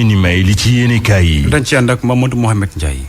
ni may li ci yéene kaay yi dañ ci ànd ak Mamadou Mohamed Ndiaye.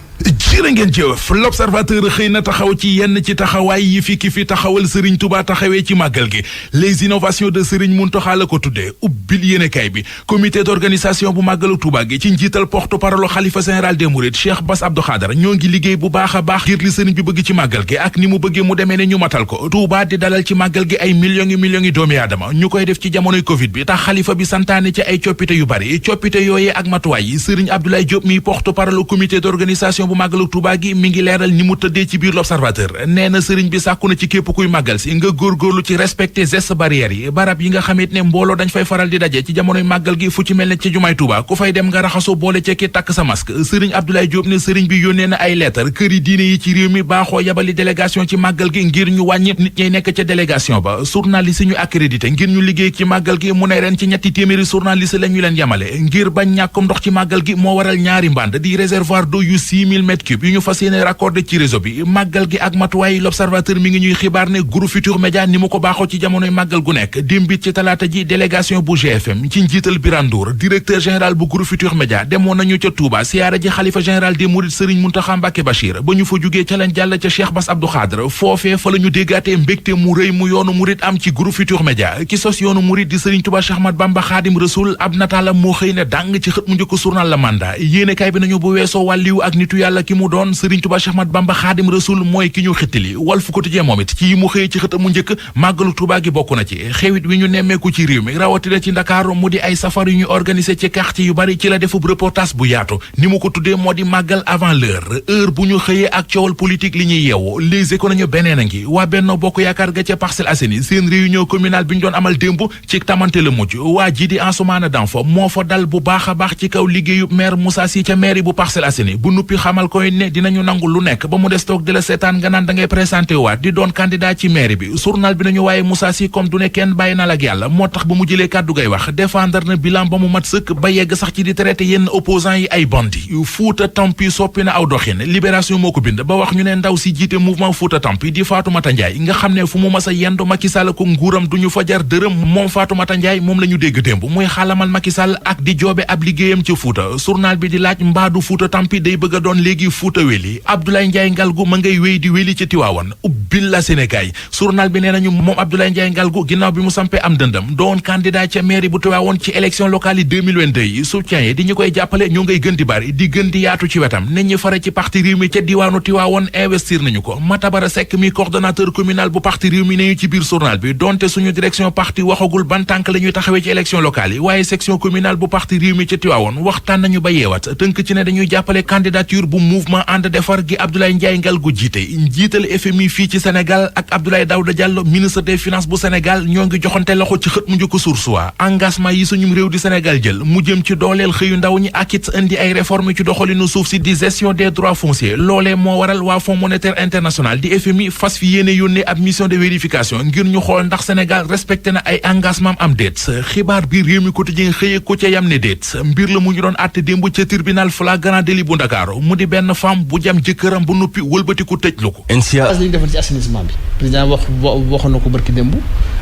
jërë ngeen jëf l'observateur xëy na taxaw ci yenn ci taxawaay yi fi ki fi taxawal Serigne Touba taxawee ci màggal gi les innovations de Serigne Mountakha la ko tuddee ubbil yéenekaay bi comité d'organisation bu màggalu Touba gi ci njiital porte-parole xalifa général des mourides Cheikh Bass Abdou Khadre ñoo ngi liggéey bu baax a baax ngir li Serigne bi bëgg ci màggal gi ak ni mu bëggee mu demee ne ñu matal ko Touba di dalal ci màggal gi ay millions yi doomi aadama ñu koy def ci jamonoy Covid bi tax xalifa bi santaane ci ay coppite yu bari coppite yooyee ak matuwaay yi Serigne Abdoulaye Diop mi porte-parole comité d'organisation bu màggalu Touba gi mi ngi leeral ni mu tëddee ci biir l'observateur nee na sëriñ bi sàkku na ci képp kuy màggal si nga góorgóorlu ci respecter gestes barrières yi barab yi nga xamit ne mbooloo dañ fay faral di daje ci jamonoy màggal gi fu ci mel ne ci jumaay Touba ku fay dem nga raxasu boole ci ki takk sa masque sëriñ Abdoulaye Diop ne sëriñ bi yónnee na ay lettre kër yi diine yi ci réew mi baaxoo yabali délégation ci màggal gi ngir ñu wàññi nit ñay nekk ca délégation ba journaliste ñu accrédité ngir ñu liggéey ci màggal gi mu ne ren ci ñetti téeméeri journaliste la ñu leen yamale ngir bañ ñàkkum ndox ci màggal gi moo waral ñaari mbànd di réservoir d'eau yu 6000 mètres cubes yu ñu fas yéene raccordé ci réseau bi màggal gi ak matuwaay l'observateur mi ngi ñuy xibaar ne groupe Futurs Médias ni mu ko baaxoo ci jamonoy màggal gu nekk démbit ci talaata ji délégation bu GFM ci njiital Birane Ndour directeur général bu groupe Futurs Médias demoon nañu ca Touba siyaara ji xalifa général des mourides Serigne Mountakha Mbacké Bachir ba ñu fa jugee ca lañ jàll ca Cheikh Bass Abdou Khadre foofee fa la ñu déggaatee mbégte mu rëy mu yoonu murid am ci groupe Futurs Médias ki sos yoonu murid di Serigne Touba Cheikh Ahmadou Bamba Khadim Rasoul ab nataalam moo xëy ne dàng ci xët mu njëkk journal La Mandat yéenekaay bi nañu bu weesoo wàlliwu ak nitu yàlla ki mu doon Serigne Touba Cheikh Ahmadou Bamba Xaadim Rasul mooy ki ñu xittali Walf Quotidien moom it ci yi mu xëyee ci xëtam mu njëkk màggalu Tuubaa gi bokk na ci xewit wi ñu nemmeeku ci réew mi rawatina ci Ndakaaru mu di ay safar yu ñu organisé ci quartier yu bari ci la defub reportage bu yaatu ni mu ko tuddee moo di màggal avant l'heure heure bu ñu xëyee ak coowal politique li ñuy yeewu Les Échos nañu beneen a ngi waa Benno Bokk Yaakaar ga ca Parcelles Assainies seen réunion communale bi ñu doon amal démb ci tamante la mujj waa ji di Ansoumana Danfo moo fa dal bu baax a baax ci kaw liggéeyu maire Moussa Sy ca mairie bu Parcelles Assainies bu nuppi xamal koy ne dinañu nangu lu nekk ba mu des toog di la seetaan nga naan da ngay présenté waat di doon candidat ci mairie bi journal bi nañu waaye Moussa Sy comme du ne kenn bàyyi na la ak yàlla moo tax ba mu jëlee kàddu gay wax défendre na bilan ba mu mat sëkk ba yegg sax ci di traité yenn opposants yi ay bandi Fouta Tampi soppi na aw doxin Libération moo ko bind ba wax ñu ne ndaw si jiite mouvement Fouta Tampi di Fatoumata Ndiaye nga xam ne fu mu mas a yendu Macky Sall ko nguuram duñu fa jar dërëm moom Fatoumata Ndiaye moom la ñu dégg démb muy xaalamal Macky Sall ak di joobe ab liggéeyam ca Fouta journal bi di laaj mbaadu Fouta Tampi day bëgg a doon léegi Fouta Weli Abdoulaye Ndiaye Ngalgou ma ngay wéy di wéli ci Tiwaawan ubbil la Sénégal journal bi nee nañu moom Abdoulaye Ndiaye Ngalgou ginnaaw bi mu sampee am dëndam doon candidat ca mairie bu Tiwaawan ci élection locale yi 2022 yi soutien yi di ñu koy jàppale ñoo ngay gën di bari di gën di yaatu ci wetam nit ñi fare ci parti réew mi ca diwaanu Tiwaawan investir nañu ko Matabara Seck mi coordonnateur communal bu parti réew mi ne ñu ci biir journal bi donte suñu direction parti waxagul ban tànk la ñuy taxawee ci élection locale yi waaye section communale bu parti réew mi ca Tiwaawan waxtaan nañu ba yeewat tënk ci ne dañuy jàppale candidature bu mouvement ànd defar gi Abdoulaye Ndiaye Ngalgou jiite njiital FMI fii ci Sénégal ak Abdoulaye Daouda Diallo ministre des finances bu Sénégal ñoo ngi joxante loxo ci xët mu njëkk Source A engagement yi suñu réew di Sénégal jël mu jëm ci dooleel xëyu ndaw ñi ak it indi ay réformes ci doxalinu suuf si di gestion des droits fonciers loolee moo waral waa Fonds monétaire international di FMI fas fi yéene yónnee ab mission de vérification ngir ñu xool ndax Sénégal respecté na ay engagement am déet xibaar bi réew mi quotidien xëyee ko ca yam ne déet mbir la mu ñu doon àtte démb ca tribunal flagrant délit bu Ndakaaru mu di benn femme bu jam jëkkëram bu nuppi wëlbatiku tëj lu ko phase li ñu defoon ci assainissement bi président waxoon na ko barki démb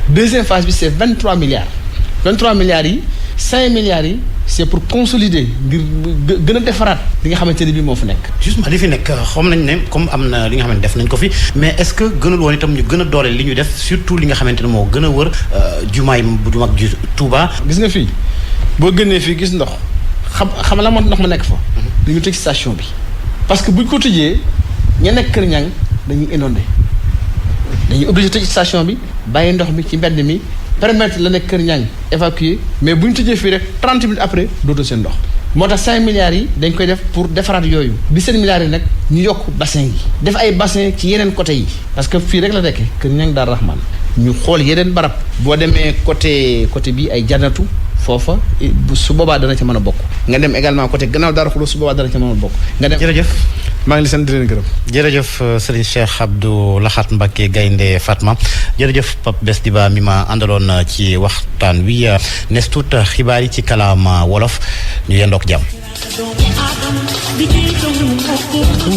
deuxième phase bi c'est 23 milliards yi 5 milliards yi c'est pour consolider ngir gën a defaraat li nga xamante ne bii moo fi nekk. justement li fi nekk xam nañ ne comme am na li nga xamante def nañ ko fi mais est-ce que gënul woon itam ñu gën a dooleel li ñu def surtout li nga xamante ne moo gën a wër jumaay bu ju mag ju Touba. gis nga fii boo génnee fii gis ndox xam la moo ndox ma nekk fa. dañu tëj station bi parce que buñ ko tëjee ña nekk Kër Ñang dañuy inondé dañuy obligé tëj station bi bàyyi ndox mi ci mbedd mi. permettre la nekk Kër Ñang évacuer mais bu ñu tëjee fii rek 30 minutes après dootul seen ndox moo tax 5 milliards yi dañ koy def pour defaraat yooyu 17 milliards yi nag ñu yokk bassin yi def ay bassin ci yeneen côté yi parce que fii rek la nekkee Kër Ñang Daar Rahman ñu xool yeneen barab boo demee côté bi ay janatu foofa su boobaa dana ca mën a bokk nga dem également côté gannaaw Daaru Xuloos su boobaa dana ca mën a bokk nga dem jërëjëf maa ngi leen sant di leen gërëm jërëjëf Serigne Cheikh Abdou Lahat Mbacké Gaynde Fatma jërëjëf Pape Bes Diba mi ma àndaloon ci waxtaan wi nes tuut xibaar yi ci kalaama wolof ñu yendook jàmm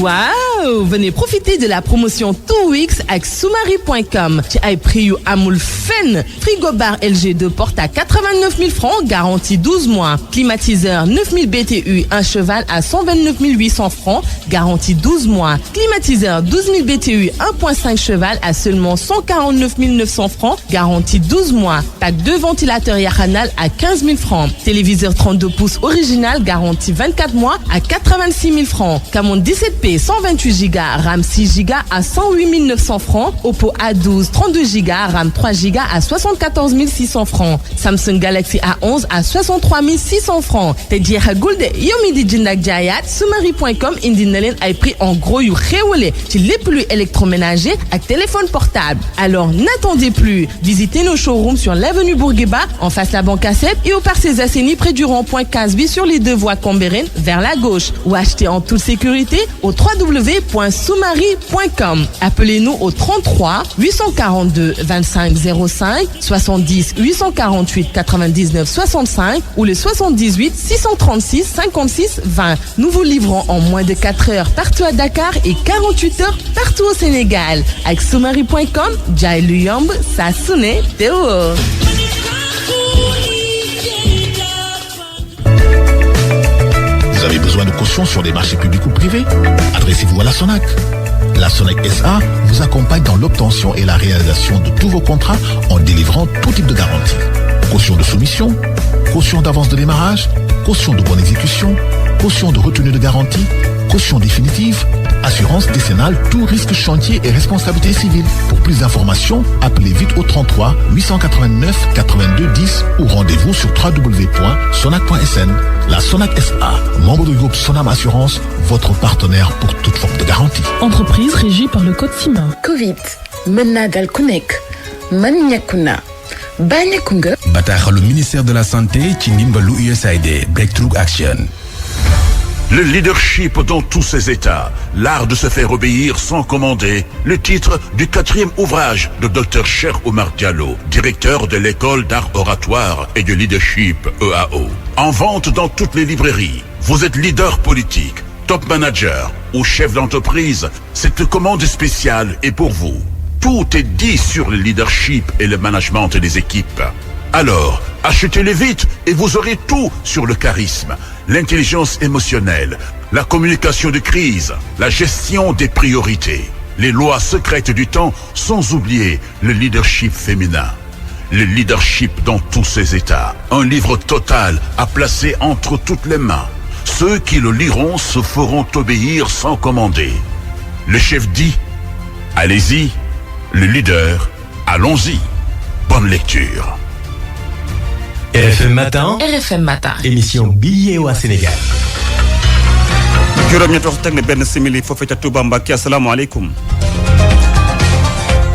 waaw Wow, venez profiter de la promotion 2Weeks avec Soumari.com. Ci ay prix yu amul fenn. Frigo bar LG 2 portes à 89 000 francs, garantie 12 mois. Climatiseur 9000 BTU, un cheval à 129 800 francs, garantie 12 mois. Climatiseur 12 000 BTU, 1.5 cheval à seulement 149 900 francs, garantie 12 mois. Pack 2 ventilateurs Yahanal à 15 000 francs. Téléviseur 32 pouces original, garantie 24 mois à 86 000 francs. Camon 17P 128 Go, RAM 6 Go à 108 900 francs. Oppo A12 32 Go, RAM 3 Go à 74 600 francs. Samsung Galaxy A11 à 63 600 francs. te jeexagul de yow mi di jënd ak jaayaat Soumari.com indi na leen ay prix en gros yu xéwale ci lépp luy électroménager ak téléphone portable. Alors n'attendez plus. Visitez nos showrooms sur l'avenue Bourguiba en face la Banque A7 et au Parcelles Assainies près du rond-point Casby sur les 2 voies Cambérène vers la gauche ou achetez en toute sécurité au www.soumari.com. Appelez-nous au 33 842 25 05 70 848 99 65 ou le 78 636 56 20. Nous vous livrons en moins de 4 heures partout à Dakar et 48 heures partout au Sénégal. Avec Soumari.com, jaay lu yomb saa su ne te wóor. Vous avez besoin de caution sur les marchés publics ou privés? Adressez-vous à la SONAC. La SONAC SA vous accompagne dans l'obtention et la réalisation de tous vos contrats en délivrant tout type de garantie. Caution de soumission, caution d'avance de démarrage, caution de bonne exécution, caution de retenue de garantie, caution définitive, assurance décennale, tout risque chantier et responsabilité civile. Pour plus d'informations, appelez vite au 33 889 82 10 ou rendez-vous sur www.sonac.sn. La SONAC SA, membre du groupe Sonam Assurance, votre partenaire pour toute forme de garantie. Entreprise régie par le code SIMA. Covid mën naa dal ku nekk man ñàkku naa bàyyeeku nga. bataaxalu ministère de la santé ci ndimbalu USAID Breakthrough Action. Le leadership dans tous ses états, l'art de se faire obéir sans commander, le titre du 4e ouvrage de Dr Cheikh Oumar Diallo, directeur de l'école d'art oratoire et de leadership EAO. En vente dans toutes les librairies. Vous êtes leader politique, top manager ou chef d'entreprise, cette commande spéciale est pour vous. Tout est dit sur le leadership et le management des équipes. Alors, achetez-les vite et vous aurez tout sur le charisme, l'intelligence émotionnelle, la communication de crise, la gestion des priorités, les lois secrètes du temps, sans oublier le leadership féminin. Le leadership dans tous ses états. Un livre total à placer entre toutes les mains. Ceux qui le liront se feront obéir sans commander. Le chef dit, allez-y. Le leader, allons-y. Bonne lecture. RFM Matin. RFM Matin. émission bi yeewaa Sénégal. juróom-ñetti waxtu teg na benn simili foofee ca Touba Mbacké asalaamaaleykum.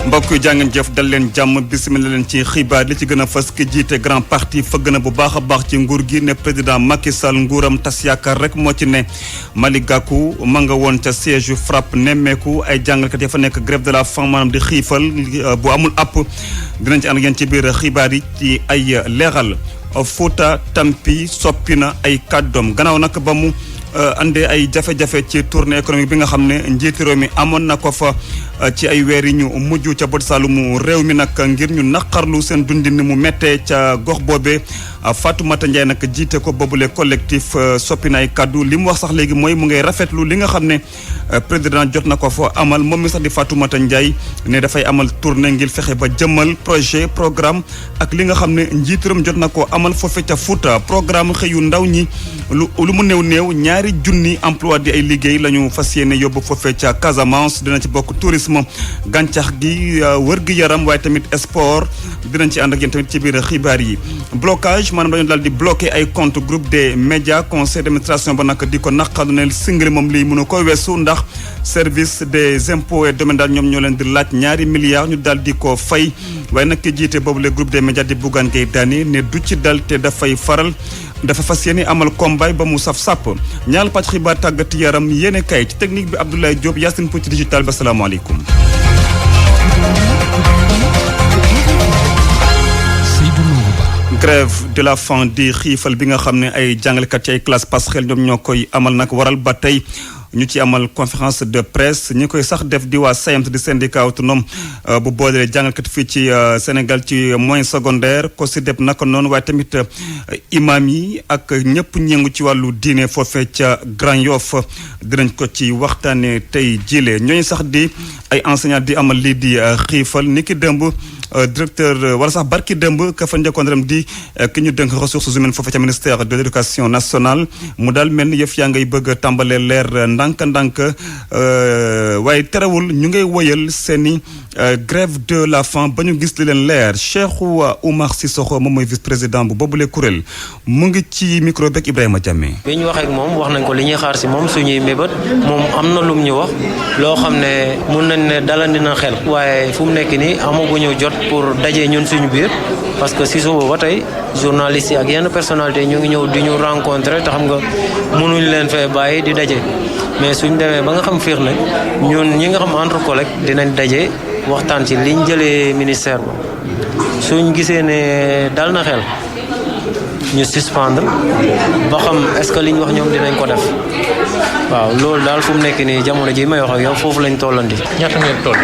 mbokk yi jàngeen jëf dal leen jàmm bismillah leen ci xibaar li ci gën a fës ki jiite grand parti fëgg na bu baax a baax ci nguur gi ne président Macky Sall nguuram tas yaakaar rek moo ci ne. Malick Gakou ma nga woon ca siège yu FRAPP nemmeeku ay jàngalkat ya fa nekk grève de la faim maanaam di xiifal bu amul app dinañ ci ànd ak yéen ci biir xibaar yi ci ay leeral. Fouta Tampi soppi na ay kàddoom gannaaw nag ba mu andee ay jafe-jafe ci tournée économique bi nga xam ne njiiti réew mi amoon na ko fa ci ay weer yi ñu mujj ca bët saalumu réew mi nag ngir ñu naqarlu seen dundin ni mu méttee ca gox boobee Fatoumata Ndiaye nag jiite ko boobule collectif soppi na ay kaddu li mu wax sax léegi mooy mu ngay rafetlu li nga xam ne président jot na ko fa amal moom mi sax di Fatoumata Ndiaye ne dafay amal tournée ngir fexe ba jëmmal projet programme ak li nga xam ne njiitiram jot na ko amal foofe ca Fouta programme xëyu ndaw ñi lu mu néew ñaari junni emploi di ay liggéey la ñu fas yéene yóbbu foofe ca Casamance dina ci bokk tourisme gàncax gi wër gi yaram waaye tamit sport dinañ ci ànd ak yéen tamit ci biir xibaar yi blocage maanaam dañu daal di bloqué ay compte groupe des médias conseil d'administration ba nag di ko naqadu ne singli moom lii mënu ko weesu ndax service des impôts et domaines daal ñoom ñoo leen di laaj ñaari milliards ñu daal di ko fay waaye nag ki jiite boobu le groupe des médias di Bougane Gueye Dany ne du ci dal te dafa fas yéene amal combat ba mu saf sàpp ñaal pàcc xibaar tàggat yaram yéene kay ci technique bi Abdoulaye Diop Yacine Pouy ci digital ba salaamaaleykum. grève de la faim di xiifal bi nga xam ne ay jàngalekat ci ay classe passerelle ñoom ñoo koy amal nag waral ba tey ñu ci amal conférence de presse ñi koy sax def di waa SAEMS di syndicat autonome bu boolee jàngalekat fii ci Sénégal ci moyen secondaire ko si def naka noonu waaye tamit imam yi ak ñëpp ñëngu ci wàllu diine foofee ca Grand Yoff dinañ ko ci waxtaane tey jile ñooñu sax di ay enseignants di amal lii di xiifal ni ki dëmb directeur wala sax barki dëmb ka fa njëkkoon rem di ki ñu dënk ressources humaines foofu ca ministère de l'éducation nationale mu daal mel ni yëf yaa ngay bëgg a tàmbalee leer ndànk waaye terewul ñu ngay woyal seeni grève de la faim ba ñu gis li leen leer Cheikhou Oumar Sissoko moom mooy vice-président bu boobule kuréel mu ngi ci micro beeg Ibrahima Diamé. bi ñu waxee ak moom wax nañ ko li ñuy xaar si moom suñuy mébét moom am na lum ñu wax loo xam ne mun nañ ne dalandi na xel waaye fu mu nekk nii amaguñu jot pour daje ñun suñu biir parce que si suba ba tey journalistes yi ak yenn personnalité ñu ngi ñëw di ñu rencontrer te xam nga mënuñ leen fee bàyyi di daje mais suñ demee ba nga xam féex na ñun ñi nga xam entre collègues dinañ daje waxtaan ci liñ jëlee ministère ba suñ gisee ne dal na xel ñu suspendre ba xam est-ce que liñ wax ñoom dinañ ko def waaw loolu daal fu mu nekk nii jamono ji may wax ak yow foofu lañ tollandi. ñaata ngeen toll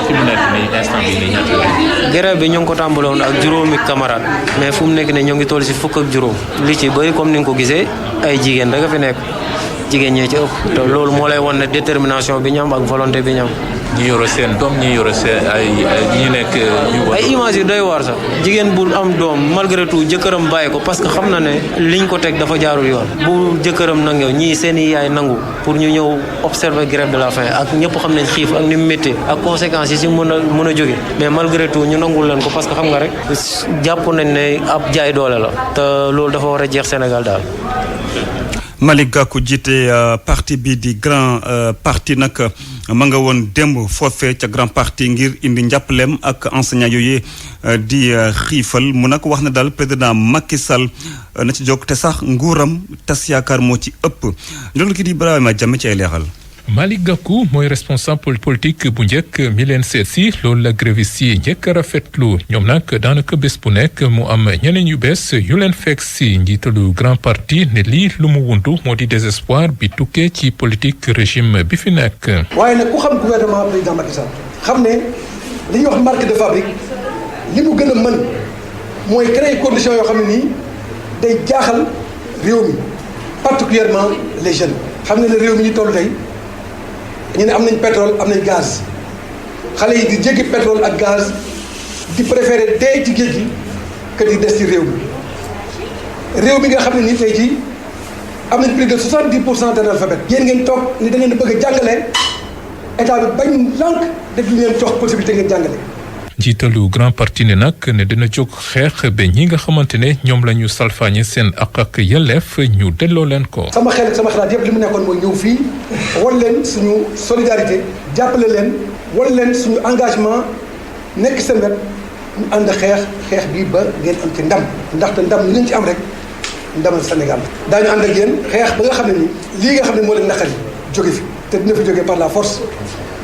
fi mu nekk nii instant bii nii ñaata grève bi ñu ngi ko tàmbaloon ak juróomi camarade mais fu mu nekk nii ñoo ngi toll si fukk ak juróom li ci bëri comme ni nga ko gisee ay jigéen rek a fi nekk jigéen ñee ci ëpp te loolu moo lay wan ne détermination bi ñu am ak volonté bi ñu am. ñi yore seen doom ñi yore seen ñi nekk ay image yu doy waar sax jigéen bu am doom malgré tout jëkkëram bàyyi ko parce que xam na ne liñ ko teg dafa jaarul yoon bu jëkkëram nangu ñii seen i yaay nangu pour ñu ñëw observer grève de la faim ak ñëpp xam nañ xiif ak ni mu méttee ak conséquences yi si mën a jóge mais malgré tout ñu nangul leen ko parce que xam nga rek jàpp nañ ne ab jaay doole la te loolu dafa war a jeex Sénégal daal. Malick Gakou jiite parti bi di grand parti nag ma nga woon démb foofee ca grand parti ngir indi njàppaleem ak enseignant yooyu di xiifal mu nag wax na daal président Macky Sall na ci jóg te sax nguuram tas yaakaar moo ci ëpp loolu ki di Ibrahima Diamé ci ay leeral. Malick Gakou mooy responsable politique bu njëkk mi leen seet si loolu la grévistes yi njëkk a rafetlu ñoom nag daanaka bés bu nekk mu am ñeneen yu bees yu leen fekk si njiitalu grand parti ne lii lu mu wundu moo di désespoir bi tukkee ci politique régime bi fi nekk. waaye nag ku xam gouvernement président Macky Sall xam ne li ñuy wax marque de fabrique li mu gën a mën mooy créer conditions yoo xam ne nii day jaaxal réew mi particulièrement les jeunes xam ne réew mi ñu toll tey. ñu ne am nañ pétrole am nañ gaz xale yi di jéggi pétrole ak gaz di préférer dee ci géej gi que di des ci réew mi nga xam ne nii tey jii am nañ plus de 70% d'analphabètes. yéen ngeen toog ni da ngeen bëgg a jàngale état bi bañ lànk def lu leen jox possibilité ngeen jàngale. njiitalu grand parti ne nag ne dina jóg xeex ba ñi nga xamante ne ñoom la ñu salfaañe seen ak yelleef ñu delloo leen ko. sama xalaat yëpp li mu nekkoon mooy ñëw fii wan leen suñu solidarité jàppale leen wan leen suñu engagement nekk seen wet ñu ànd xeex bii ba ngeen am ci ndam ndaxte ndam li ngeen ci am rek ndamal Sénégal daañu ànd ak yéen xeex ba nga xam ne ni lii nga xam ne moo leen naqari jóge fi te dina fi jógee par la force.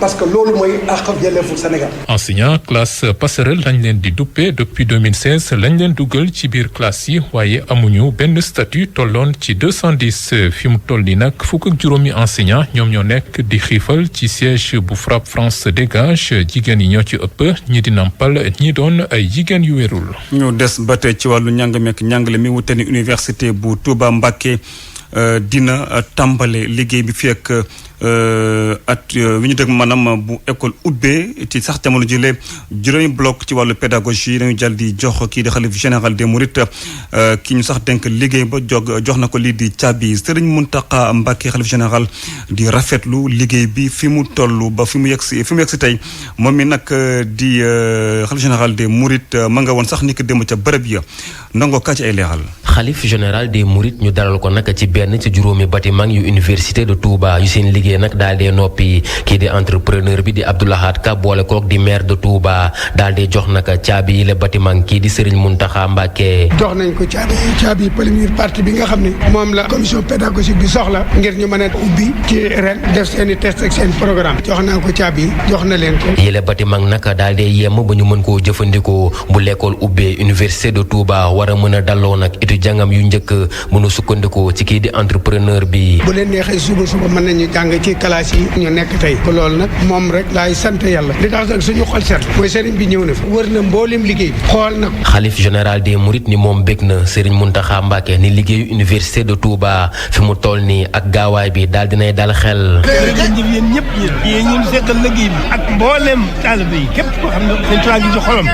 parce que loolu mooy àq ak yelleefu Sénégal. enseignant classe passerelle lañ leen di duppee depuis 2016 lañ leen dugal ci biir classe yi waaye amuñu benn statut tolloon ci 210 fi mu toll nii nag fukk ak juróomi enseignant ñoom ñoo nekk di xiifal ci siège bu FRAPP France Dégage jigéen yi ñoo ci ëpp ñi di nampal ñi doon ay jigéen yu wérul. ñu des ba tey ci wàllu njàng meek njàngale mi wute ni université bu Touba Mbacké dina tàmbale liggéey bi fi ak at wi ñu dëgg maanaam bu école ubbee ci sax jamono jile juróomi bloc ci wàllu pédagogie dañu jàll di jox kii di xalif général des Mourides ki ñu sax denk liggéey ba jox na ko lii di caabi Serigne Mountakha Mbacké xalif général di rafetlu liggéey bi fi mu toll ba fi mu yegg si tey moom mi nag di xalif général des Mourides ma nga woon sax ni ko démb ca bërëb ya ndongo kaa ci ay leeral. xalif général des Mourides ñu dalal ko nag ci benn ci juróomi bâtiment yu université de Touba yu seen liggéey nag daal dee noppi kii di entrepreneur bi di Abdoulahat Ka boole kook di maire de Touba daal dee jox nag caabi yi le bâtiment kii di Serigne Mountakha Mbacké. jox nañ ko caabi première partie bi nga xam ne moom la commission pédagogique bi soxla ngir ñu mën a ubbi ci ren def seen i test ak seen programme jox naa ko caabi jox na leen ko. yile bâtiment nag daal dee yemm ba ñu mën koo jëfandikoo bu l'école ubbee université de Touba war a mën a dalloo nag étudiant yu njëkk mën a sukkandikoo ci kii di entrepreneur bi. bu leen neexee suba mën nañu jàng ci classe yi ñu nekk tey ko loolu nag moom rek laay sant yàlla li tax nag suñu xol set mooy sëriñ bi ñëw na fi wër na mboolem liggéey xool na ko. xalif général des Mourides ni moom bég na Serigne Mountakha Mbacké ni liggéeyu université de Touba fi mu toll nii ak gaawaay bi daal dinay dal xel. jërëjëf yéen ñëpp yéen ñun seqal liggéey bi ak mboolem taalibe yi képp koo xam ne seen tubaab gi ci xolam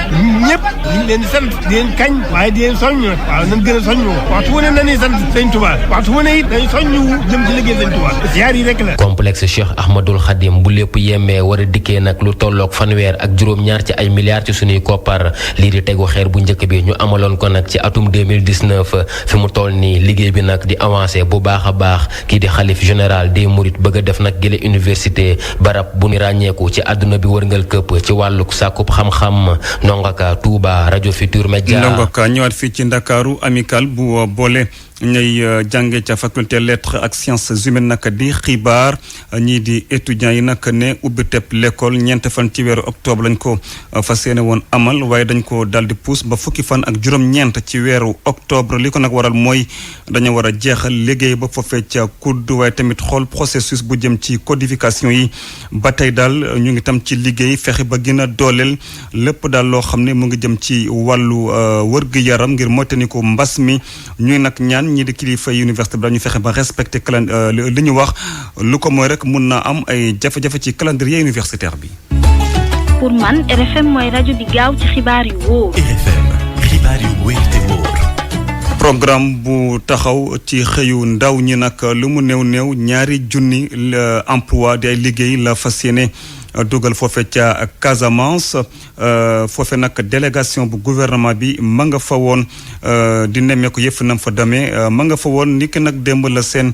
ñëpp ñu ngi leen di sant di leen kañ waaye di leen soññ waaw nañ gën a soññ waxtu wu ne nañuy sant sëñ Touba waxtu wu ne it dañuy soññ jëm ci liggéey sëñ Touba ziar yi rek la. complexe Cheikh Ahmadoul Khadim bu lépp yemmee war a dikkee nag lu tolloog fanweer ak juróom-ñaar ci ay milliards ci suñuy koppar lii di tegu xeer bu njëkk bi ñu amaloon ko nag ci atum 2019 fi mu toll nii liggéey bi nag di avancé bu baax a baax kii di xalif général des Mourides bëgg a def nag gële université barab bu ñu ràññeeku ci àdduna bi wërngal këpp ci wàlluk sàkkub xam-xam Ndongaka Touba rajo Futur Media. Ndongaka ñëwaat fii ci Ndakaaru amical bu boole ñay jànge ca faculté lettres ak sciences humaines nag di xibaar ñii di étudiants yi nag ne ubbi tepp l'école ñeent fan ci weeru octobre lañ ko fas yéene woon amal waaye dañ ko daal di pousse ba fukki fan ak juróom-ñeent ci weeru octobre li ko nag waral mooy dañu war a jeexal liggéey ba foofee ca COUD waaye tamit xool processus bu jëm ci codification yi ba tey daal ñu ngi tam ci liggéey fexe ba gën a dooleel lépp daal loo xam ne mu ngi jëm ci wàllu wërgu-yaram ngir moytandiku mbas mi ñuy nag ñaan ñii di kilifa université bi dañu fexe ba respecté li ñu wax lu ko mooy rek mun na am ay jafe-jafe ci calendrier universitaire bi. pour man RFM mooy rajo bi gaaw ci xibaar yu wóor. RFM xibaar yu wóor te wóor. programme bu taxaw ci xëyu ndaw ñi nag lu mu néew 2 junni emploi di ay liggéey la fas yéene dugal foofe ca Casamance foofe nag délégation bu gouvernement bi ma nga fa woon di nemmeeku yëf nam fa demee ma nga fa woon ni ki nag démb la seen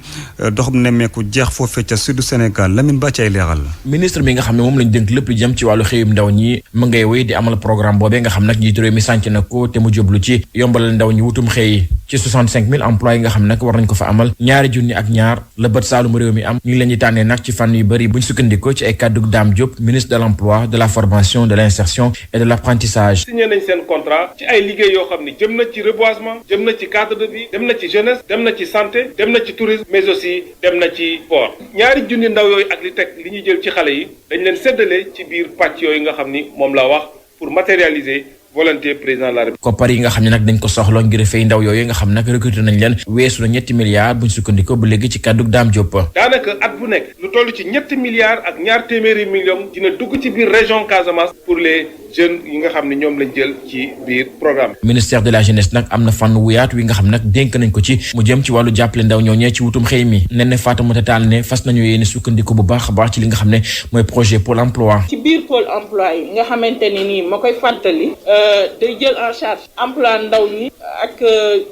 doxum nemmeeku jeex foofe ca sud Sénégal Lamine Ba ci ay leeral. ministre bi nga xam ne moom lañ dénk lépp lu jëm ci wàllu xëyum ndaw ñi ma ngay wéy di amal programme boobee nga xam nag njiitu réew mi sànc na ko te mu jublu ci yombalal ndaw ñi wutum xëy ci 65 000 emplois yi nga xam nag war nañ ko fa amal 2 junni ak ñaar la bët saalum réew mi am ñu ngi leen di tànnee nag ci fànn yu bëri buñ sukkandikoo ci ay kàddu Dame Diop ministre de l'emploi de la formation de l'insertion et de l'apprentissage. signé nañ seen contrat ci ay liggéey yoo xam ne jëm na ci reboisement jëm na ci cadre de vie dem na ci jeunesse dem na ci santé dem na ci tourisme mais aussi dem na ci sport 2 junni ndaw yooyu ak li teg li ñuy jël ci xale yi dañ leen séddale ci biir pàcc yooyu nga xam ni moom laa wax pour matérialiser volonté président de la République. koppar yi nga xam ne nag dañ ko soxla ngir fay ndaw yooyu nga xam nag recruté nañ leen weesu na 7 milliards buñ sukkandikoo ba léegi ci kàddu Dame Diop. daanaka at bu nekk lu toll ci 7 milliards ak 200 millions dina dugg ci biir région Casamance pour les jeunes yi nga xam ne ñoom lañ jël ci biir programme. ministère de la jeunesse nag am na fànn wu yaatu wi nga xam nag dénk nañ ko ci mu jëm ci wàllu jàppale ndaw ñooñee ci wutum xëy mi nen ne Fatoumata Tall ne fas nañu yéene sukkandiku bu baax a baax ci li nga xam ne mooy projet Pôle emploi. ci biir Pôle emploi yi nga xamante ni nii ma koy fàttali day jël en charge emploi ndaw ñi ak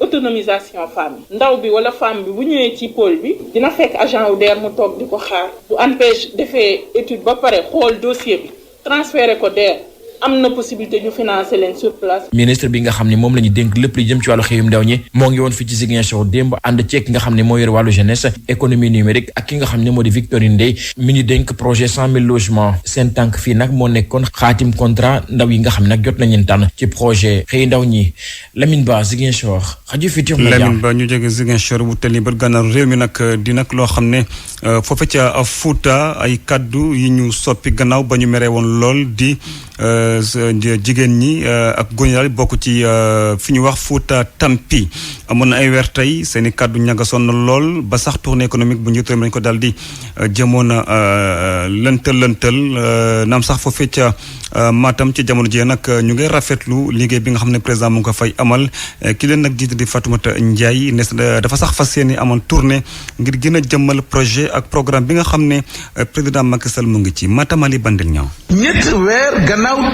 autonomisation femme yi ndaw bi wala femme bi bu ñëwee ci pôle bi dina fekk agent wu DER mu toog di ko xaar bu ANPEJ defee étude ba pare xool dossier bi transféré ko DER am na possibilité ñu financer leen sur place. ministre bi nga xam ne moom la ñu dénk lépp li jëm ci wàllu xëyum ndaw ñi moo ngi woon fii ci Ziguinchor démb ànd ceeg ki nga xam ne moo yor wàllu jeunesse économie numérique ak ki nga xam ne moo di Victorine Ndeye mi ñu dénk projet 100 000 logements seen tànk fii nag moo nekkoon xaatim contrat ndaw yi nga xam ne nag jot nañ leen tànn ci projet xëy ndaw ñi Lamine Ba Ziguinchor rajo Futur Media. Lamine Ba ñu jóge Ziguinchor bu tali ba gànnaaru réew mi nag di nag loo xam ne foofu ca Fouta ay kaddu yi ñu soppi gannaaw ba ñu meree woon lool di jigéen ñi ak góor ñi daal bokk ci fi ñu wax Fouta Tampi amoon na ay weer tey seen i kàddu ñagasoon na lool ba sax tournée économique bu njiitu réew mi dañu ko daal di jëmoon a lëntal naam sax foofee ca Matam ci jamono jii nag ñu ngi rafetlu liggéey bi nga xam ne président mu ngi ko fay amal ki leen nag jiite di Fatoumata Ndiaye ne dafa sax fas yéene amoon tournée ngir gën a jëmmal projet ak programme bi nga xam ne président Macky Sall mu ngi ci Matam Ali Bandel ñaaw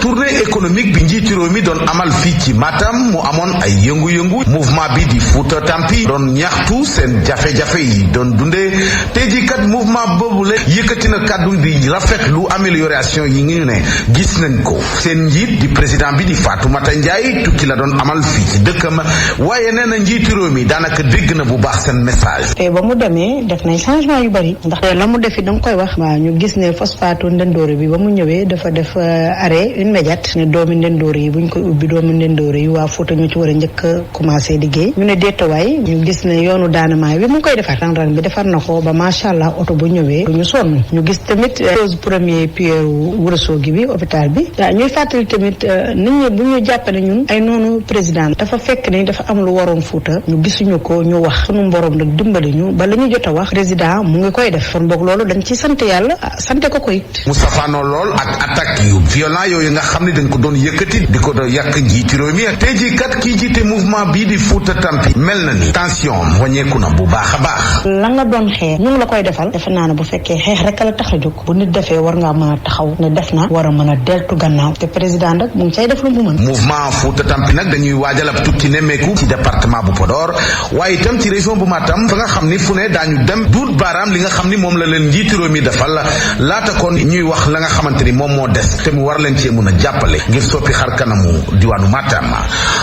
tournée économique bi njiitu réew mi doon amal fii ci Matam mu amoon ay yëngu-yëngu mouvement bi di Fouta Tampi doon ñaxtu seen jafe-jafe yi doon dundee tey jii kat mouvement boobu la yëkkati na kàddu di rafetlu amélioration yi ngi ne gis nañ ko seen njiit di président bi di Fatoumata Ndiaye tukki la doon amal fii ci dëkkam waaye nee na njiitu réew mi daanaka dégg na bu baax seen message. te ba mu demee def nañ changement yu bari ndax la mu defi da nga koy wax. waaw ñu gis ne phosphate ndendoore bi ba mu ñëwee dafa def arrêt immédiat ne doomi ndendoore yi buñ koy ubbi doomi ndendoore yi waa Fouta ñu ci war a njëkk a commencé liggéey ñu ne déetawaay ñu gis ne yoonu daanamaay bi mu ngi koy defar ran bi defar na ko ba macha allah oto bu ñëwee du ñu sonn ñu gis tamit pose premier pierre Ourossogui bi hôpital bi waaw ñuy fàttali tamit nit ñi bu ñu jàpp ne ñun ay noonu président dafa fekk ne dafa am lu waroon Fouta ñu gisuñu ko ñu wax sunu mborom nag dimbali ñu ba la ñu jot a wax président mu ngi koy def kon boog loolu dañ ci sant yàlla sante ko it. Moustapha no lool ak attaque yu violent yooyu nga xam ne dañ ko doon yëkkati di ko doon yàq njiitu réew mi tey jii kat kii jiite mouvement bii di Fouta Tampi mel na ni tension wàññeeku na bu baax a baax. la nga doon xeex ñu ngi la koy defal defe naa ne bu fekkee xeex rek la tax a jóg bu nit defee war ngaa mën a taxaw ne def na war a mën a deltu gannaaw te président nag mu ngi cay def lu mu mën. mouvement Fouta Tampi nag dañuy waajal ab tukki nemmeeku ci département bu Podor waaye itam ci région bu Matam fa nga xam ni fu ne daañu dem duut baaraam li nga xam ni moom la leen njiitu réew mi defal laata kon ñuy wax la nga xamante ni moom moo des te mu war leen cee mun a jàppale ngir soppi xar kanamu diwaanu Matam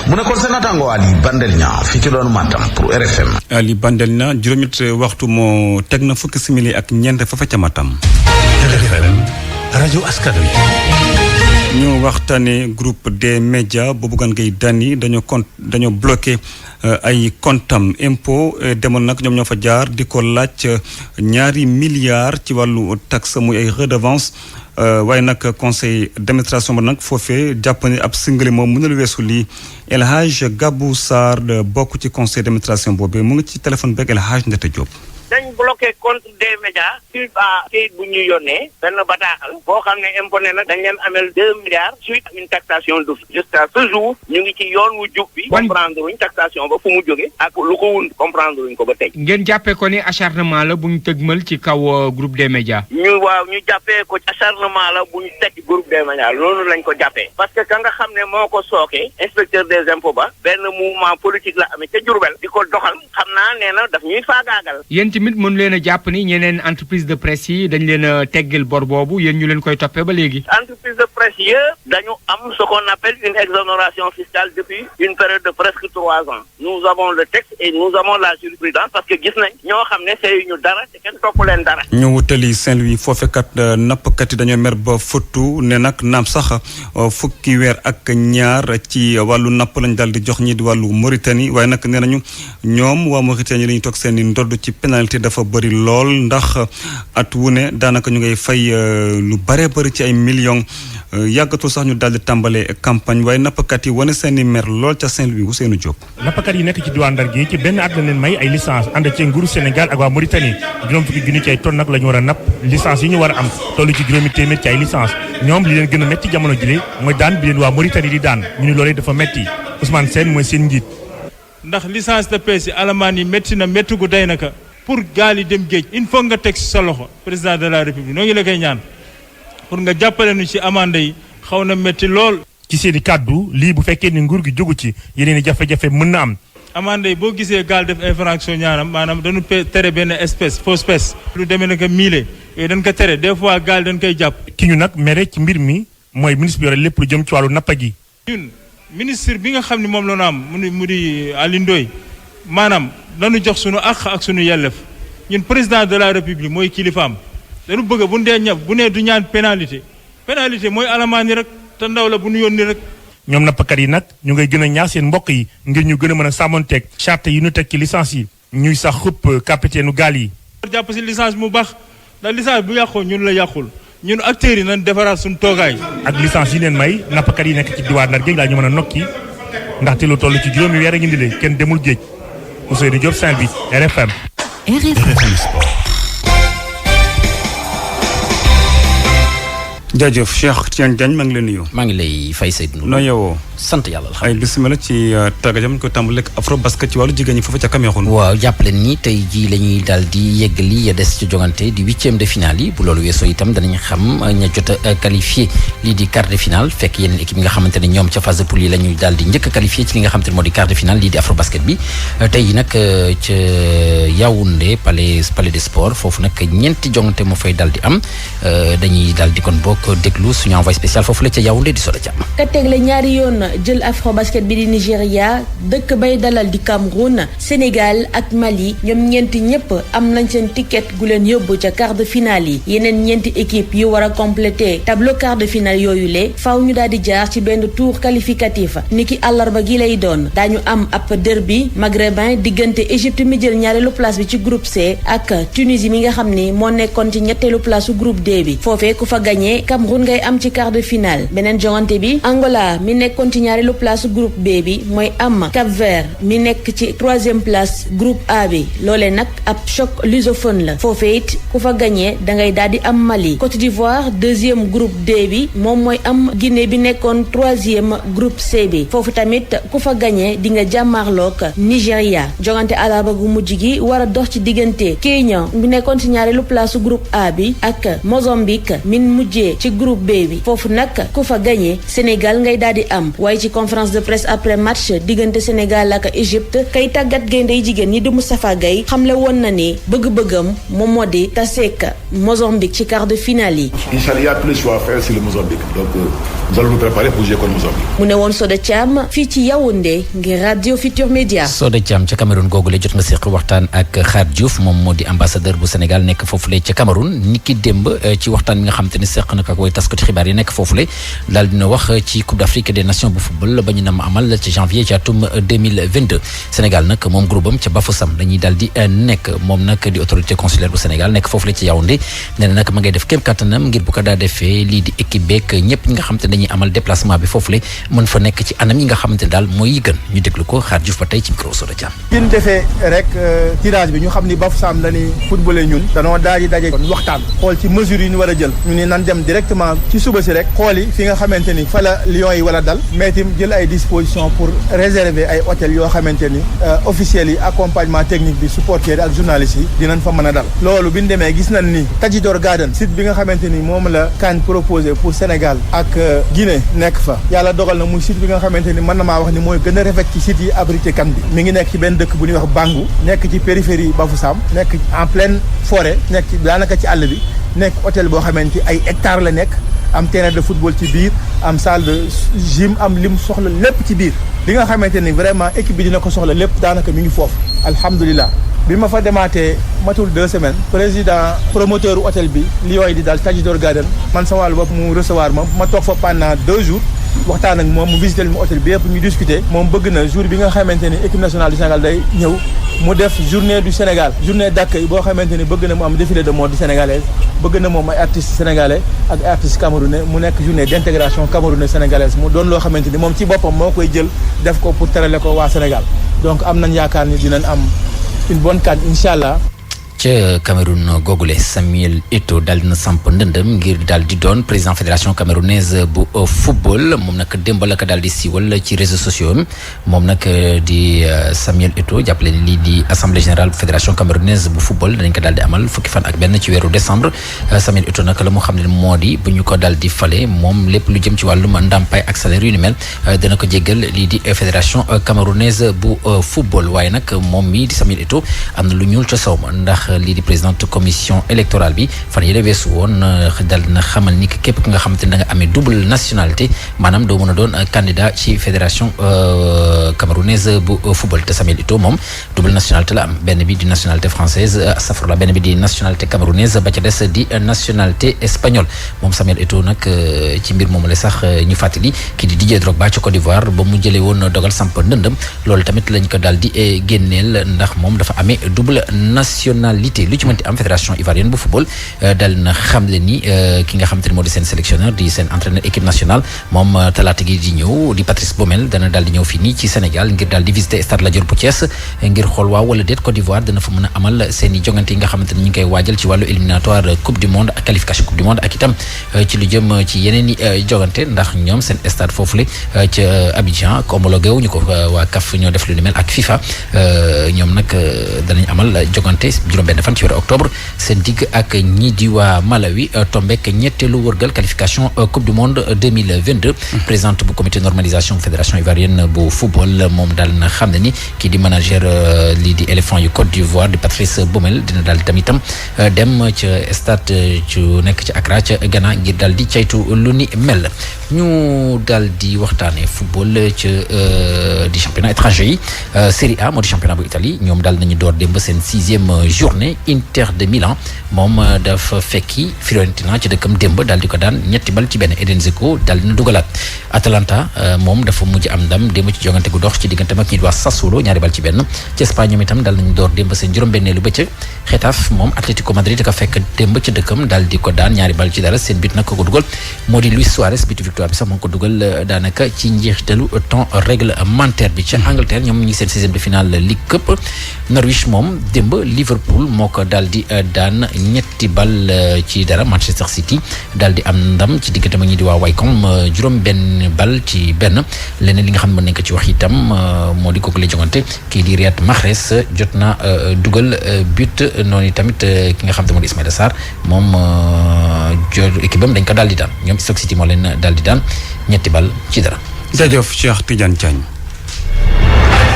mu nekkoon sa naataango Ali Bandel ñaa fii ci doonu Matam pour RFM. Ali Bandel ñaa juróomi waxtu moo teg na fukki simili ak ñeent fa ca Matam. RFM rajo askan wi. ñu waxtaanee groupe des médias bu Bougane Gueye Dany dañoo bloqué ay comptam impôt demoon nag ñoom ñoo fa jaar di ko laaj $2 milliards ci wàllu taxe muy ay redevance waaye nag conseil d'administration ba nag foofee jàpp ne ab singali moom mënul weesu lii El Hadj Gabou Sarr bokk ci conseil d'administration boobu mu ngi ci téléphone beeg El Hadj Ndete Diop. dañ bloqué compte des médias suite à kayit bu ñu yónnee benn bataaxal boo xam ne imponé na dañ leen amel 2 milliards suite à une taxation d'office jusqu'à ce jour ñu ngi ci yoon wu jub bi comprendre wuñ taxation ba fu mu jóge ak lu ko wund comprendre wuñ ko ba tey ngeen jàppee ko ni acharnement la bu ñu tëgmal ci kaw groupe des médias ñu jàppee ko acharnement la bu ñu teg groupe des médias loolu lañ ko jàppee parce que ka nga xam ne moo ko sookee inspecteur des impôts ba benn mouvement politique la amee ca Diourbel di ko doxal xam naa nee na daf ñuy faagaagal tamit mën leen a jàpp ni ñeneen entreprise de presse yi dañ leen a teggil bor boobu yéen ñu leen koy toppee ba léegi. entreprise de presse yëpp dañu am ce qu'on appelle une exonération fiscale depuis une période de presque 3 ans nous avons le texte et nous avons la jurisprudence parce que gis nañ ñoo xam ne sey ñu dara te kenn topp leen dara. ñu wutali Saint-Louis foofekat nappkat yi dañoo mer ba fottu ne nag naam sax fukki weer ak ñaar ci wàllu napp lañ daal di jox ñi di wàllu Mauritanie waaye nag nee nañu ñoom waa Mauritanie lañuy toog seen i ndodd ci pénalité dafa bëri lool ndax at wu ne daanaka ñu ngay fay lu bare bëri ci ay millions yàggatul sax ñu daal di tàmbale campagne waaye nappkat yi wane seen i mer lool ca Saint-Louis Ousseynou Diop. nappkat yi nekk ci diwaan Ndar gi ci benn at la leen may ay licence ànd ci nguuru Sénégal ak waa Mauritanie juróom fukki junni ci ay tonnes nag la ñu war a napp licence yi ñu war a am toll ci juróomi téeméer ci ay licence ñoom li leen gën a métti jamono jile mooy daan bi leen waa Mauritanie di daan ñu ni loolee dafa métti Ousmane Sène mooy seen njiit. ndax licence de pêche yi alamaan yi métti na métti gu day naka pour gaal yi dem géej il faut nga teg si sa loxo président de la république noo ngi la koy ñaan pour nga jàppale nu ci amande yi xaw na métti lool. ci seen i kàddu lii bu fekkee ni nguur gi jógu ci yeneen i jafe-jafe mën na am. amande yi boo gisee gaal def infraction ñaanam maanaam dañu tere benn espèce fausse espèce. lu demee naka miile yooyu dañ ko tere des fois gaal dañ koy jàpp. ki ñu nag mere ci mbir mi mooy ministre bi yore lépp lu jëm ci wàllu nappa gi. ñun ministre bi nga xam ne moom la ñu am mu di Alioune Ndoye maanaam dañu jox suñu àq ak suñu yellef ñun président de la république mooy kilifaam dañu bëgg bu ndee ñab bu nee du ñaan pénalité mooy alamaan yi rek te ndaw la bu ñu yónni rek. ñoom nappkat yi nag ñu ngay gën a ñaax seen mbokk yi ngir ñu gën a mën a sàmmonteeg charte yi ñu teg ci licence yi ñuy sax xupp capitaine gaal yi. jàpp si licence mu baax ndax licence bu yàqoo ñun la yàqul ñun acteurs yi nañ defaraat suñu toogaay. ak licence yi leen may nappkat yi nekk ci diwaan Ndar géej laa ñu mën a nokki ndaxte lu toll ci juróomi weer a ngi leen kenn demul géej Ousseynou Diop Saint-Louis RFM. RFM Sport. jaajëf Cheikh Tidiane Diagne maa ngi lay nuyu. maa ngi lay fay Seydou. noo yeewoo. sant yàlla ay bismillah ci tàggatam ko tàmbali ak afro basket ci wàllu jigéen ñi foofu ca Cameroun. waaw jàppaleen ni tey jii la ñuy daal di yeggali ya des ci jogante di 8e de finale yi bu loolu weesoo itam danañ xam ña jot a qualifié lii di quart de finale fekk yeneen équipe yi nga xamante ne ñoom ca phase de poule yi la ñuy daal di njëkk a qualifié ci li nga xamante ne moo di quart de finale lii di afro basket bi tey jii nag ca Yaoundé palais des sports foofu nag ñeenti jongante moo fay daal di am dañuy daal di kon bokk déglu suñu envoyé spécial foofu la ca Yaoundé di Soda Thiam. ka tegle ñaari yoon jël afro basket bi di Nigéria dëkk bay dalal di Cameroun Sénégal ak Mali ñoom ñeenti ñëpp am nañ seen ticket gu leen yóbbu ca quart de finale yi yeneen ñeenti équipe yu war a complété tableau quart de finale yooyu le faaw ñu daal di jaar ci benn tour qualificatif niki àllarba gi lay doon daañu am ab derby maghrébin diggante Égypte mi jël ñaareelu place bi ci groupe C ak Tunisie mi nga xam ni moo nekkoon ci ñetteelu place su groupe D bi foofee ku fa gagné Cameroun ngay am ci quart de finale beneen jongante bi Angola mi nekkoon ci ñaareelu place groupe B bi mooy am Cap-Vert mi nekk ci 3e place groupe A bi loolee nag ab choc lusophone la foofee it ku fa gagné dangay daal di am Mali Côte d'Ivoire 2e groupe D bi moom mooy am Guinée bi nekkoon 3e groupe C bi foofu tamit ku fa gagné di nga jàmmaarloog Nigéria jongante àllarba gu mujj gi war a dox ci diggante Kenya mi nekkoon ci ñaareelu place groupe A bi ak Mozambique min mujjee ci groupe B bi foofu nag ku fa gagné Sénégal ngay daal di am waaye ci conférence de presse après match diggante Sénégal ak Égypte kay tàggat gaynde yi jigéen ñi di Moustapha Gaye xamle woon na ni bëgg-bëggam moom moo di taseek Mozambique ci quart de finale yi. Inch'Allah, il y a plus de choix à faire sur le Mozambique donc nous allons nous préparer pour jouer contre Mozambique. mu ne woon Soda Thiam fii ci Yaoundé ngir radio Futur Média. Soda Thiam ca Cameroun googule jot nga seq waxtaan ak Khar Diouf moom moo di ambassadeur bu Sénégal nekk foofule ca Cameroun niki démb ci waxtaan bi nga xam te ne seq na ko ak way taskati xibaar yi nekk foofule daal dina wax ci Coupe d'Afrique des Nations bu football ba ñu nam amal ci janvier ci atum 2022 Sénégal nag moom groupe am ca Bafoussam dañuy daal di nekk moom nag di autorité consulaire bu Sénégal nekk foofule ci Yaoundé nee na nag ma ngay def kéem kattanam ngir bu ko daa defee lii di équipe beeg ñëpp ñi nga xam te ne dañuy amal déplacement bi foofule mën fa nekk ci anam yi nga xamante ne daal mooy yi gën ñu déglu ko Khar Diouf ba tey ci micro Soda Thiam. bi ñu defee rek tirage bi ñu xam ni Bafoussam la ñuy footballé ñun danoo daal di daje kon waxtaan xool ci mesures yi ñu war a jël ñu ni nan dem directement ci suba si rek xool yi fi nga xamante ni fa la Lions yi wala dal mais itam jël ay dispositions pour réserver ay hôtel yoo xamante ni officiels yi accompagnement technique bi supporters yi ak journalistes yi dinañ fa mën a dal loolu bi ñu demee gis nañ ni Tadjidor Garden site bi nga xamante ni moom la CAN proposé pour Sénégal ak Guinée nekk fa yàlla dogal na muy site bi nga xamante ni mën na maa wax ni mooy gën a rafet ci site yi abrité CAN bi mi ngi nekk ci benn dëkk bu ñuy wax Bangu nekk ci périphérie Bafoussam nekk en pleine forêt nekk daanaka ci àll bi nekk hôtel boo xamante ay hectares la nekk am terrain de football ci biir am salle de gym am lim soxla lépp ci biir li nga xamante ni vraiment équipe bi dina ko soxla lépp daanaka mi ngi foofu alhamdulilah bi ma fa demaatee matul 2 semaines président promoteur hôtel bi Lions yi di daal Tadjidor Garden man sa wàllu bopp mu recevoir ma toog fa pendant 2 jours waxtaan ak moom mu visité mu hôtel bi yëpp ñu discuter moom bëgg na jour bi nga xamante ni équipe nationale du Sénégal day ñëw mu def journée du Sénégal journée d'accueil boo xamante ni bëgg na mu am défilé de mode sénégalaise bëgg na moom ay artistes sénégalais ak ay artistes camerounais mu nekk journée d'intégration camerounaise sénégalaise mu doon loo xamante ni moom ci boppam moo koy jël def ko pour terale ko waa Sénégal donc am nañ yaakaar ni dinañ am une bonne CAN incha allah. ca Cameroun googule Samuel Eto'o daal dina samp ndëndëm ngir daal di doon président fédération camerounaise bu football moom nag démb la ko daal di siiwal ci réseaux sociaux moom nag di Samuel Eto'o jàppale ni lii di assemblée générale bu fédération camerounaise bu football danañ ko daal di amal fukki fan ak benn ci weeru décembre Samuel Eto'o nag la mu xam ne moo di bu ñu ko daal di fale moom lépp lu jëm ci wàllum ndàmpaay ak salaire yu ni mel dana ko jéggal lii di fédération camerounaise bu football waaye nag moom mii di Samuel Eto'o am na lu ñuul ca sow ma ndax lii di présidente commission électorale bi fan yële weesu woon dal na xamal ni que képp ki nga xamante ne da nga amee double nationalité maanaam doo mën a doon candidat ci fédération camerounaise bu football te Samuel Eto'o moom double nationalité la am benn bi di nationalité française safrala benn bi di nationalité camerounaise ba ca des di nationalité espagnole moom Samuel Eto'o nag ci mbir moomu la sax ñu fàttali kii di Didier Drogba ci Côte d'Ivoire ba mu jëlee woon dogal samp ndëndëm loolu tamit lañ ko daal di génneel ndax moom dafa amee double nationalité nationalité lu ci mënti am fédération ivoirienne bu football dal na xamle ni ki nga xamante ni moo di seen sélectionneur di seen entraîneur équipe nationale moom talaata gi di ñëw di Patrice Baumel dana daal di ñëw fii nii ci Sénégal ngir daal di visiter Stade Lat Dior bu Thiès ngir xool waaw wala déet Côte d'Ivoire dana fa mën a amal seen i jongante yi nga xamante ni ñu ngi koy waajal ci wàllu éliminatoire coupe du monde ak qualification coupe du monde ak itam ci lu jëm ci yeneen i jogante ndax ñoom seen stade foofule ca Abidjan ko homologué wuñu ko waa CAF ñoo def lu ni mel ak FIFA ñoom nag danañ amal jogante juróom-benn fan ci weeru octobre seen digg ak ñii di waa Malawi tombek ñetteelu wërgal qualification coupe du monde 2022 présidente bu comité normalisation fédération ivoirienne bu football moom daal na xam ne ni kii di manager lii di éléphant yu Côte d'Ivoire di Patrice Baumel dina daal tamitam dem ca stade ci nekk ci Accra ca Ghana ngir daal di caytu lu ni mel ñu daal di waxtaane football ca di championnat étranger yi Série A moo di championnat bu Italie ñoom daal nañu door démb seen 6e journée Inter de Milan moom dafa fekki Fiorentina ci dëkkam démb daal di ko daan 2-1 Edin Dzeko daal dina dugalaat Atalanta moom dafa mujj am ndam démb ci jongante gu dox ci digganteem ak ñi di waa Sassuolo 2-1 ci Espagne ñoom itam daal nañu door démb seen juróom-benneelu bëccëg Getafe moom Atlético Madrid ka fekk démb ci dëkkam daal di ko daan 2-0 seen bit nag ko dugal moo di Luis Suarez bitu victoire bi sax moo ko dugal daanaka ci njeexitalu temps réglementaire bi ca Angleterre ñoom ñu ngi seen 6e de finale League Cup Norwich moom démb Liverpool moo ko daal di daan 2-0 Manchester City daal di am ndam ci diggante ma ñi di waa Wycombe juróom-benn bal ci benn leneen li nga xam ne mën nañ ko ci wax itam moo di kooku la jongante kii di Riyad Mahrez jot na dugal but noonu tamit ki nga xam ne moo di Ismaïla Sarr moom équipe am dañ ko daal di daan ñoom Stoke City moo leen daal di daan 2-0. jaajëf Cheikh Tidiane Diagne.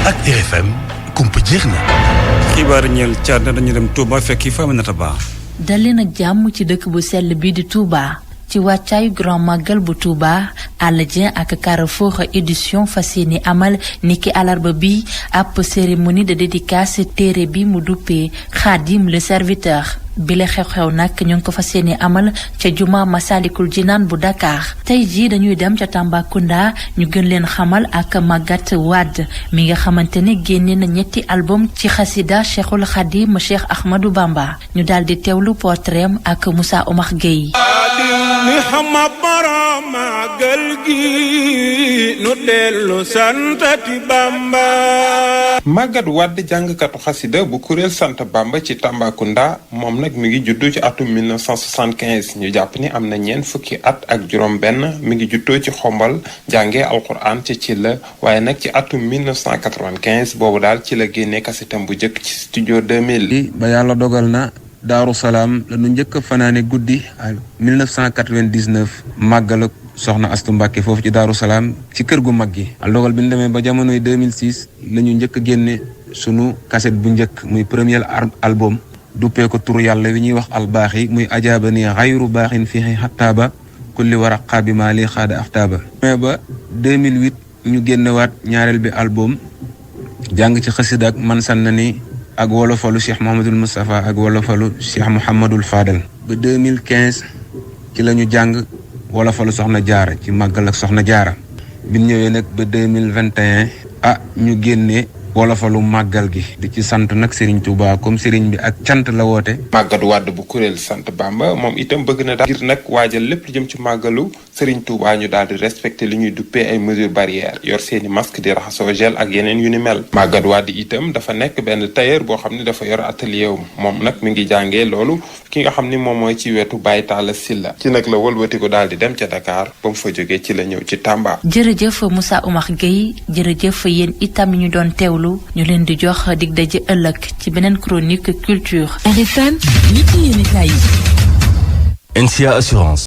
ak RFM kumpa jeex na. xibaar ñeel Tchad dañu dem Touba fekki fa Aminata Ba. dal leen ak jàmm ci dëkk bu sell bi di Touba. ci wàccaayu grand magal bu Touba Alla Dieng ak Carrefour édition fas yéene amal niki alarba bi ab cérémonie de dédicace téere bi mu duppee Khadim le serviteur bile xew-xew nag ñu ngi ko fas yéene amal ca juma Masalikul Jinaan bu Dakar tey jii dañuy dem ca Tambacounda ñu gën leen xamal ak Maguette Wade mi nga xamante ne génne na 3 album ci xasida Cheikhul Khadim Cheikh Ahmadou Bamba ñu daal di teewlu portrait ak Moussa Omar Gueye. li xama borom magal gi nu dellu santati Bamba. Maguette Wade jàngkatu xasida bu kuréel sant Bamba ci Tambacounda moom nag mi ngi juddu ci atum 1975 ñu jàpp ni am na 4 fukki at ak juróom-benn mi ngi juddoo ci xombal jàngee alquran ci la waaye nag ci atum 1995 boobu daal ci la génnee kasetam bu njëkk ci studio 2000. ba yàlla dogal na. Daaru Salaam la nu njëkk a fanaane guddi à 1999 màggal ak soxna Astu Mbàkke foofu ci Daaru Salaam ci kër gu mag gi. al dogal bi ñu demee ba jamonoy 2006 la ñu njëkk a génne sunu cassette bu njëkk muy premier album duppee ko turu yàlla wi ñuy wax albaaxi muy ajaaba ni xayru baaxin fii xattaaba kulli waraqa bi maa li xaada aftaaba. mais ba 2008 ñu génnewaat ñaareel bi album jàng ci xasida ak man san na ni ak wolofalu Cheikh Mouhamadul Moustapha ak wolofalu Cheikh Mouhamadul Fadal ba 2015 ci la ñu jàng wolofalu Soxna Jaara ci màggal ak Soxna Jaara bi ñu ñëwee nag ba 2021 ñu génnee wolofalu màggal gi di ci sant nag Serigne Touba comme Serigne bi ak cant la woote. Maguette Wade bu kuréel sant Bamba moom itam bëgg na daal ngir nag waajal lépp lu jëm ci màggalu Serigne Touba ñu daal di respecté li ñuy duppee ay mesures barrières yor seeni masque di raxasoo gel ak yeneen yu ni mel. Maguette Wade itam dafa nekk benn tailleur boo xam ne dafa yor atelier moom nag mi ngi jàngee loolu ki nga xam ni moom mooy ci wetu Baye Talla Sylla ci nag la wëlbati ko daal di dem ca Dakar ba mu fa jógee ci la ñëw ci Tamba. jërëjëf Moussa Oumar Gueye jërëjëf yéen itam ñu doon teewlu ñu leen di jox dig daje ëllëg ci beneen chronique culture. RFM nit ñi yéen i kaay. NCA Assurance.